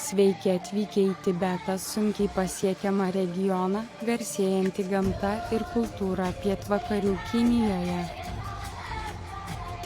Sveiki atvykę į Tibetą, sunkiai pasiekiamą regioną, garsėjantį gamta ir kultūra pietvakarių Kinijoje.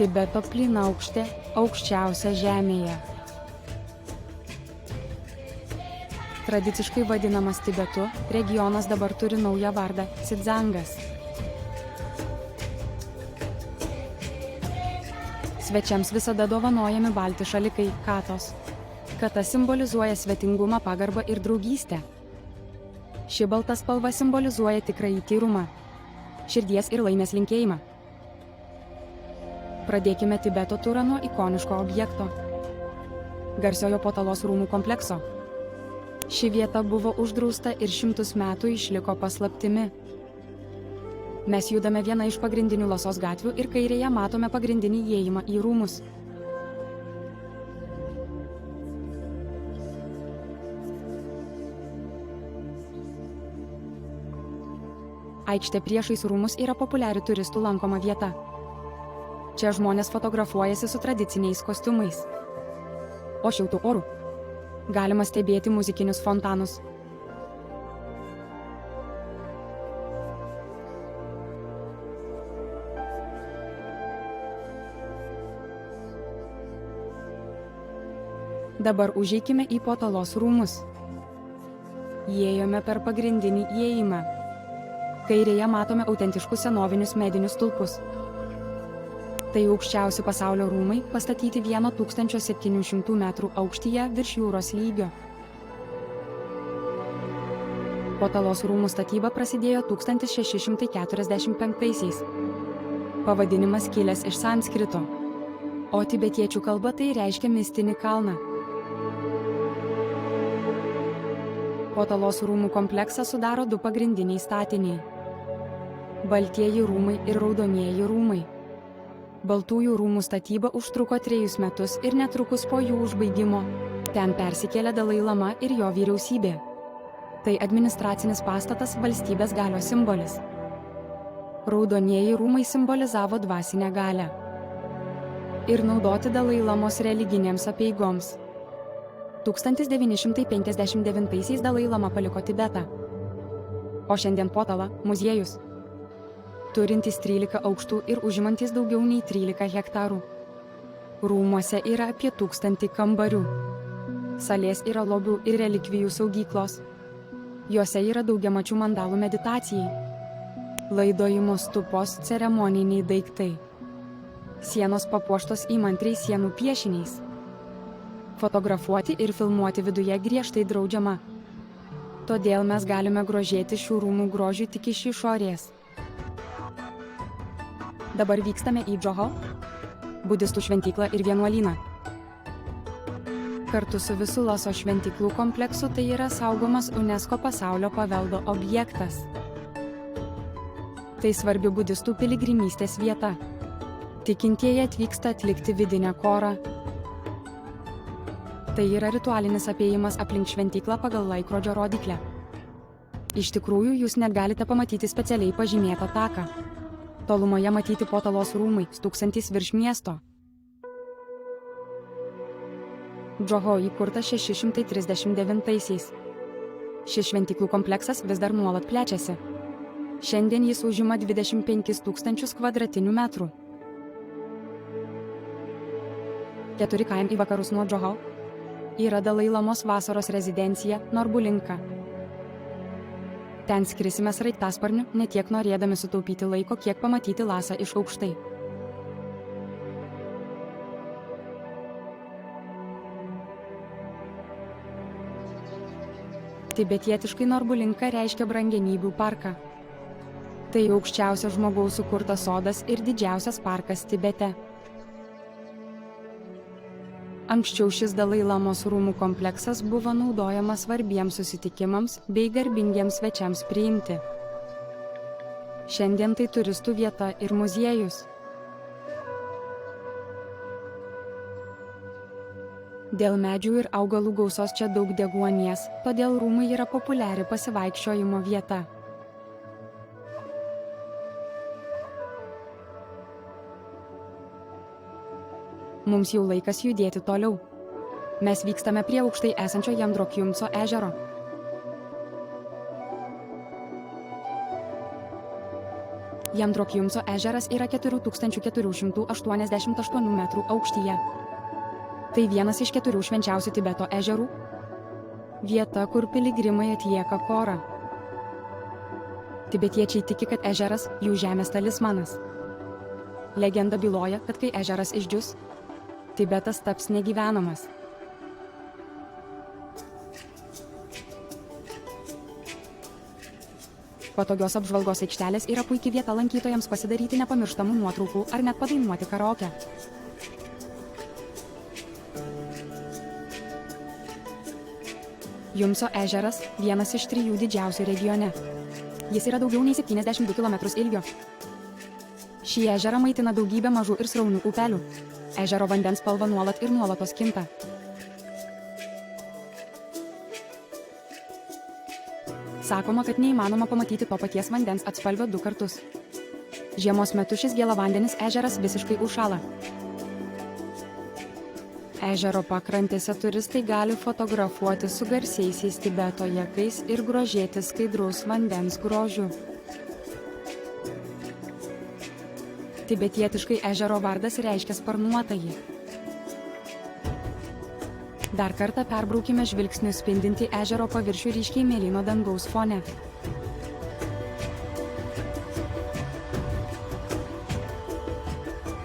Tibeto plynaukštė aukščiausia žemėje. Tradiciškai vadinamas Tibetu, regionas dabar turi naują vardą – Xidzangas. Svečiams visada dovanojami balti šalikai – katos. Kata simbolizuoja svetingumą, pagarbą ir draugystę. Ši balta spalva simbolizuoja tikrąjį tyrumą, širdies ir laimės linkėjimą. Pradėkime Tibeto turą nuo ikoniško objekto – garsiojo Potalos rūmų komplekso. Ši vieta buvo uždrausta ir 100 metų išliko paslaptimi. Mes judame vieną iš pagrindinių Lasos gatvių ir kairėje matome pagrindinį įėjimą į rūmus. Aikštė priešais rūmus yra populiari turistų lankoma vieta. Čia žmonės fotografuojasi su tradiciniais kostiumais. O šiltų orų galima stebėti muzikinius fontanus. Dabar užeikime į Potalos rūmus. Įėjome per pagrindinį įėjimą. Kairėje matome autentiškus senovinius medinius stulpus. Tai aukščiausi pasaulio rūmai, pastatyti 1700 metrų aukštyje virš jūros lygio. Potalos rūmų statyba prasidėjo 1645-aisiais. Pavadinimas kilęs iš sanskrito, o tibetiečių kalba tai reiškia mistinį kalną. Potalos rūmų kompleksą sudaro 2 pagrindiniai statiniai – baltieji rūmai ir raudonieji rūmai. Baltųjų rūmų statyba užtruko 3 metus ir netrukus po jų užbaigimo ten persikėlė Dalai Lama ir jo vyriausybė. Tai administracinis pastatas, valstybės galios simbolis. Raudonieji rūmai simbolizavo dvasinę galią ir naudoti Dalai Lamos religinėms apeigoms. 1959-aisiais Dalai Lama paliko Tibetą. O šiandien Potala – muziejus, turintys 13 aukštų ir užimantys daugiau nei 13 hektarų. Rūmuose yra apie 1000 kambarių. Salės yra lobių ir relikvijų saugyklos. Jose yra daugiamačių mandalų meditacijai, laidojimo stupos ceremoniniai daiktai. Sienos papuoštos įmantriais sienų piešiniais. Fotografuoti ir filmuoti viduje griežtai draudžiama. Todėl mes galime grožėti šių rūmų grožiu tik iš išorės. Dabar vykstame į Džoho, budistų šventyklą ir vienuolyną. Kartu su visu Laso šventyklų kompleksu tai yra saugomas UNESCO pasaulio paveldo objektas. Tai svarbi budistų piligrimystės vieta. Tikintieji atvyksta atlikti vidinę korą. Tai yra ritualinis apėjimas aplink šventyklą pagal laikrodžio rodyklę. Iš tikrųjų, jūs net galite pamatyti specialiai pažymėtą taką. Tolumoje matyti Potalos rūmai, stūksantys virš miesto. Džoho įkurtas 639-aisiais. Šis šventyklų kompleksas vis dar nuolat plečiasi. Šiandien jis užima 25 000 kvadratinių metrų. 4 km į vakarus nuo Džoho yra Dalai Lamos vasaros rezidencija Norbulinka. Ten skrisime sraigtasparniu, ne tiek norėdami sutaupyti laiko, kiek pamatyti Lasą iš aukštai. Tibetietiškai Norbulinka reiškia brangenybių parką. Tai aukščiausias žmogaus sukurtas sodas ir didžiausias parkas Tibete. Anksčiau šis Dalai Lamos rūmų kompleksas buvo naudojamas svarbiems susitikimams bei garbingiems svečiams priimti. Šiandien tai turistų vieta ir muziejus. Dėl medžių ir augalų gausos čia daug deguonies, todėl rūmai yra populiari pasivaikščiojimo vieta. Mums jau laikas judėti toliau. Mes vykstame prie aukštai esančio Jandrokjumco ežero. Jandrokjumco ežeras yra 4488 metrų aukštyje. Tai vienas iš 4 švenčiausių Tibeto ežerų. Vieta, kur piligrimai atlieka korą. Tibetiečiai tiki, kad ežeras jų žemės talismanas. Legenda byloja, kad kai ežeras išdžius, Tibetas taps negyvenamas. Patogios apžvalgos aikštelės yra puikia vieta lankytojams pasidaryti nepamirštamų nuotraukų ar net padainuoti karaoke. Jumco ežeras vienas iš 3 didžiausių regione. Jis yra daugiau nei 72 km ilgio. Šį ežerą maitina daugybė mažų ir sraunių upelių. Ežero vandens spalva nuolat ir nuolatos kinta. Sakoma, kad neįmanoma pamatyti to paties vandens atspalvio 2 kartus. Žiemos metu šis gėlavandenis ežeras visiškai užšąla. Ežero pakrantėse turistai gali fotografuoti su garsiaisiais Tibeto jakais ir grožėtis skaidraus vandens grožiu. Tibetietiškai ežero vardas reiškia sparnuotąjį. Dar kartą perbraukime žvilgsniu spindinti ežero paviršių ryškiai mėlyno dangaus fone.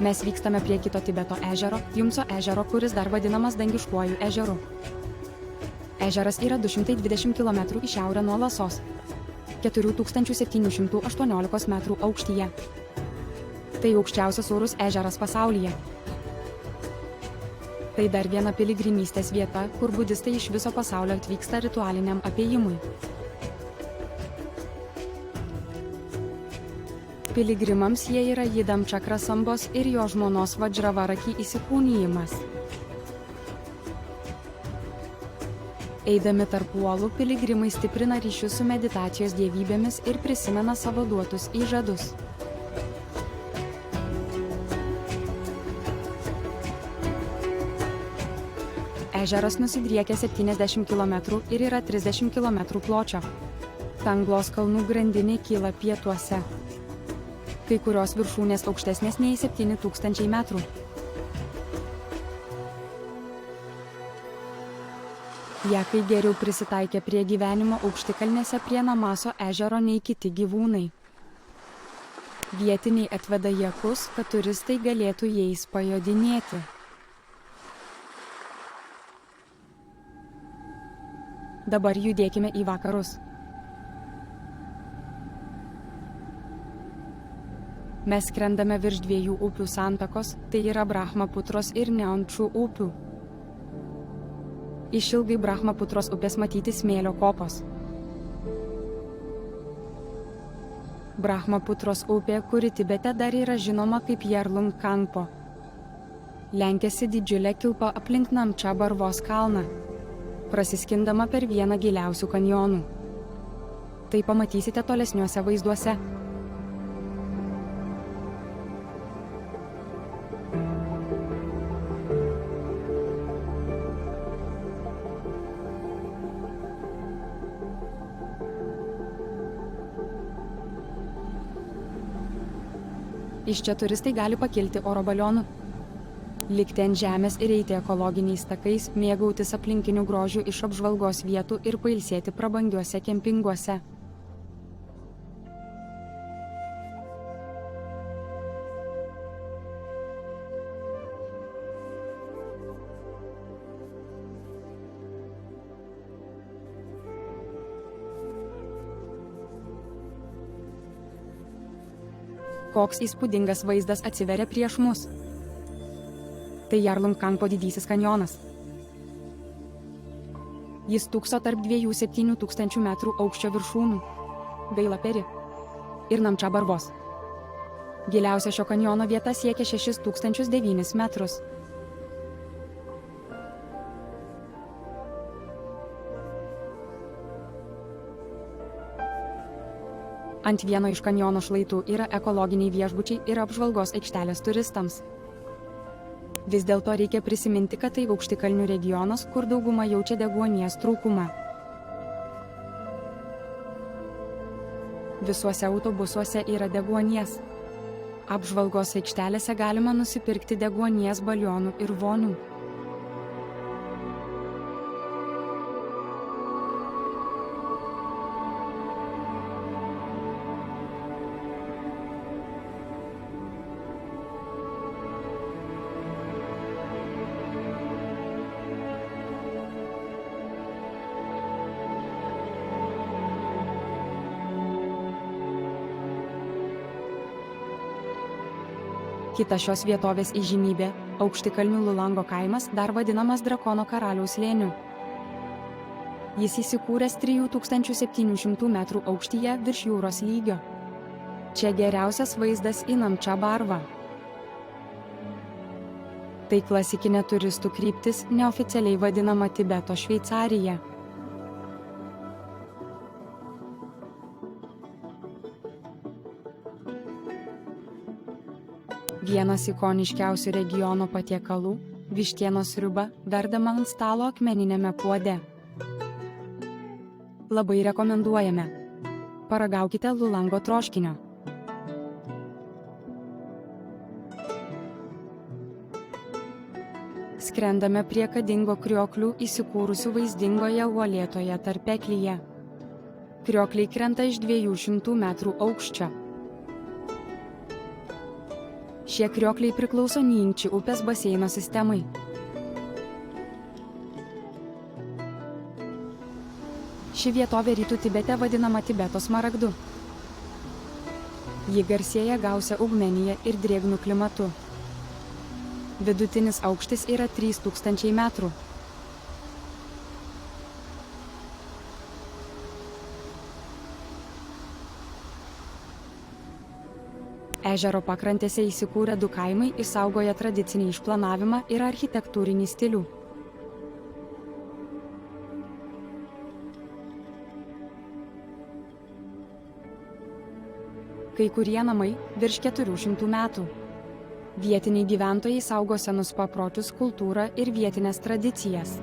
Mes vykstame prie kito Tibeto ežero, Jumco ežero, kuris dar vadinamas Dangiškuoju ežeru. Ežeras yra 220 km į šiaurę nuo Lasos, 4718 metrų aukštyje. Tai aukščiausias orus ežeras pasaulyje. Tai dar viena piligrimystės vieta, kur budistai iš viso pasaulio atvyksta ritualiniam apėjimui. Piligrimams jie yra Jidam Čakrasambos ir jo žmonos Vadžravaraki įsikūnijimas. Eidami tarp uolų, piligrimai stiprina ryšius su meditacijos dievybėmis ir prisimena savo duotus įžadus. Ežeras nusidriekia 70 km ir yra 30 km pločio. Tanglos kalnų grandinė kyla pietuose. Kai kurios viršūnės aukštesnės nei 7000 metrų. Jakai geriau prisitaikė prie gyvenimo aukštikalnėse prie Namaso ežero nei kiti gyvūnai. Vietiniai atveda jakus, kad turistai galėtų jais pajodinėti. Dabar judėkime į vakarus. Mes skrendame virš 2 upių santakos, tai yra Brahmaputros ir Neončų upių. Išilgai Brahmaputros upės matyti smėlio kopos. Brahmaputros upė, kuri Tibete dar yra žinoma kaip Jarlung Kangpo. Lenkiasi didžiulė kilpa aplink Namča Barvos kalną, prasiskindama per vieną giliausių kanjonų. Tai pamatysite tolesniuose vaizduose. Iš čia turistai gali pakilti oro balionu, likti ant žemės ir eiti ekologiniais takais, mėgautis aplinkiniu grožiu iš apžvalgos vietų ir pailsėti prabangiuose kempinguose. Koks įspūdingas vaizdas atsiveria prieš mus. Tai Jarlung Kangpo didysis kanjonas. Jis stūkso tarp 2–7 tūkstančių metrų aukščio viršūnų, Beilaperi ir Namča Barvos. Giliausia šio kanjono vieta siekia 6009 metrus. Ant vieno iš kanjono šlaitų yra ekologiniai viešbučiai ir apžvalgos aikštelės turistams. Vis dėlto reikia prisiminti, kad tai aukštikalnių regionas, kur dauguma jaučia deguonies trūkumą. Visuose autobusuose yra deguonies. Apžvalgos aikštelėse galima nusipirkti deguonies balionų ir vonių. Kita šios vietovės įžymybė – aukštikalnių Lulango kaimas, dar vadinamas Drakono karaliaus slėniu. Jis įsikūręs 3700 metrų aukštyje virš jūros lygio. Čia geriausias vaizdas į Namčia Barvą. Tai klasikinė turistų kryptis, neoficialiai vadinama Tibeto Šveicarija. Vienas ikoniškiausių regiono patiekalų – vištienos sriuba verdama ant stalo akmeniniame puode. Labai rekomenduojame. Paragaukite Lulango troškinio. Skrendame prie Kadingo krioklių įsikūrusių vaizdingoje uolėtoje tarpeklyje. Kriokliai krenta iš 200 metrų aukščio. Šie kriokliai priklauso Ningči upės baseino sistemai. Ši vietovė rytų Tibete vadinama Tibeto smaragdu. Ji garsėja gausia augmenija ir drėgnu klimatu. Vidutinis aukštis yra 3000 metrų. Ežero pakrantėse įsikūrę 2 kaimai išsaugoja tradicinį išplanavimą ir architektūrinį stilių. Kai kurie namai virš 400 metų. Vietiniai gyventojai saugo senus papročius, kultūrą ir vietinės tradicijas.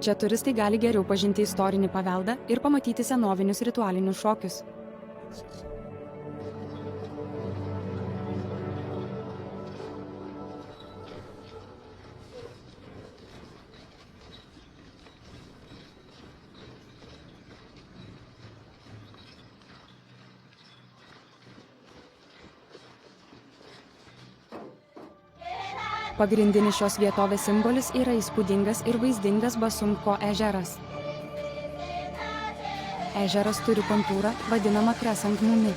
Čia turistai gali geriau pažinti istorinį paveldą ir pamatyti senovinius ritualinius šokius. Pagrindinis šios vietovės simbolis yra įspūdingas ir vaizdingas Basumko ežeras. Ežeras turi kontūrą, vadinamą Crescent Moon.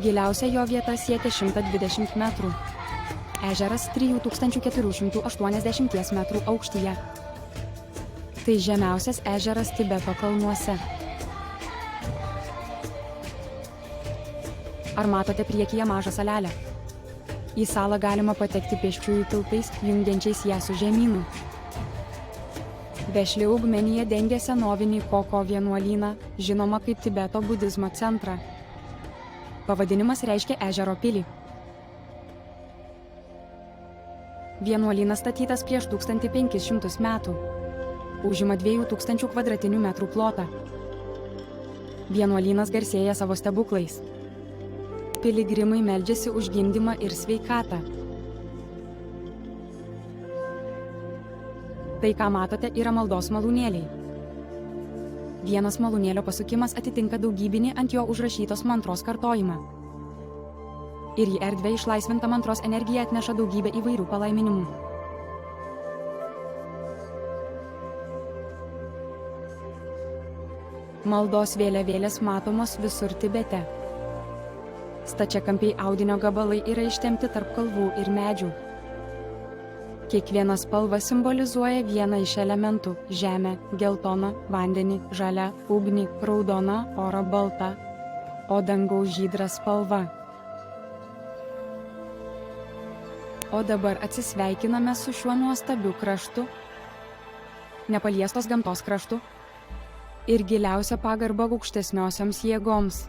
Giliausia jo vieta siekia 120 metrų. Ežeras 3480 metrų aukštyje. Tai žemiausias ežeras Tibeto kalnuose. Ar matote priekyje mažą salelę? Į salą galima patekti pėsčiųjų tiltais, jungiančiais ją su žemynu. Vešli augmenija dengia senovinį Koko vienuolyną, žinoma kaip Tibeto budizmo centrą. Pavadinimas reiškia ežero pilį. Vienuolynas statytas prieš 1500 metų. Užima 2000 kvadratinių metrų plotą. Vienuolynas garsėja savo stebuklais. Piligrimai meldžiasi už gimdymą ir sveikatą. Tai, ką matote, yra maldos malūnėliai. Vienas malūnėlio pasukimas atitinka daugybinį ant jo užrašytos mantros kartojimą. Ir į erdvę išlaisvinta mantros energija atneša daugybę įvairių palaiminimų. Maldos vėliavėlės matomos visur Tibete. Stačiakampiai audinio gabalai yra ištempti tarp kalvų ir medžių. Kiekviena spalva simbolizuoja vieną iš elementų – žemę, geltoną, vandenį, žalią, ugnį, raudoną, orą baltą, o dangaus žydrą spalvą. O dabar atsisveikiname su šiuo nuostabiu kraštu, nepaliestos gamtos kraštu ir giliausia pagarba aukštesniosioms jėgoms.